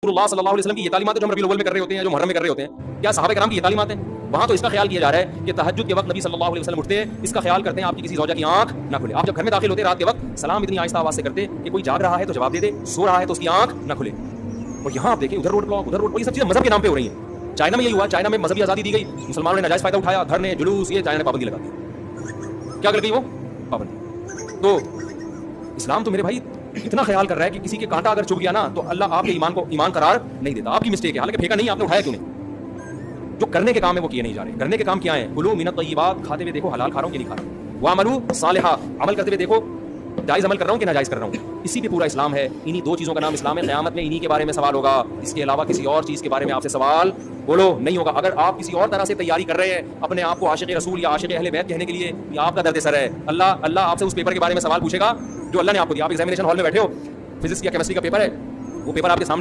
रसूलुल्लाह सल्लल्लाहु अलैहि वसल्लम की ये तालीमात जो हम रबीउल अव्वल में कर रहे होते हैं, जो मुहर्रम में कर रहे होते हैं, क्या सहाबा किराम की ये तालीमात हैं? वहाँ तो इसका ख्याल किया जा रहा है कि तहज्जुद के वक्त नबी सल्लल्लाहु अलैहि वसल्लम उठते हैं, इसका ख्याल करते हैं आपकी किसी ज़ौजा की आंख ना खुले। आप जब घर में दाखिल होते रात के वक्त सलाम इतनी आहिस्ता आवाज़ से करते कि कोई जाग रहा है तो जवाब दे दे, सो रहा है तो उसकी आंख ना खुले। और यहाँ आप देखें उधर रोड ब्लॉक, उधर रोड, ये सब चीज़ें मजहब के नाम पे हो रही हैं। चाइना में यही हुआ, चाइना में मजहबी आज़ादी दी गई, मुसलमानों ने नाजायज़ फ़ायदा उठाया, धरने जुलूस, ये चाइना ने पाबंदी लगा दी। क्या कर गई वो पाबंदी? तो इस्लाम तो मेरे भाई इतना ख्याल कर रहा है कि किसी के कांटा अगर चुभ गया ना तो अल्लाह आपके ईमान को ईमान करार नहीं देता। आपकी मिस्टेक है, हालांकि फेंका नहीं, आपने उठाया क्यों नहीं? जो करने के काम है वो किए नहीं जा रहे। करने के काम क्या है? कुलू मिनत तय्यिबात, खाते हुए देखो हलाल खा रहा हूं कि नहीं खा रहा हूं। वामलू सालिहा, अमल करते हुए देखो जायज अमल कर रहा हूं कि नाजायज कर रहा हूं। इसी पे पूरा इस्लाम है। इन्हीं दो चीजों का नाम इस्लाम है। क़यामत में इन्हीं के बारे में सवाल होगा। इसके अलावा किसी और चीज के बारे में आपसे सवाल बोलो नहीं होगा। अगर आप किसी और तरह से तैयारी कर रहे हैं अपने आप को आशिक़ रसूल या आशिक़ अहले बैत कहने के लिए, ये आपका दर्द सर है। अल्लाह आपसे उस पेपर के बारे में सवाल पूछेगा जो अल्लाह ने आपको दिया। आप एग्जामिनेशन हॉल में बैठे हो, फिजिक्स या केमिस्ट्री का पेपर है, वो पेपर आपके सामने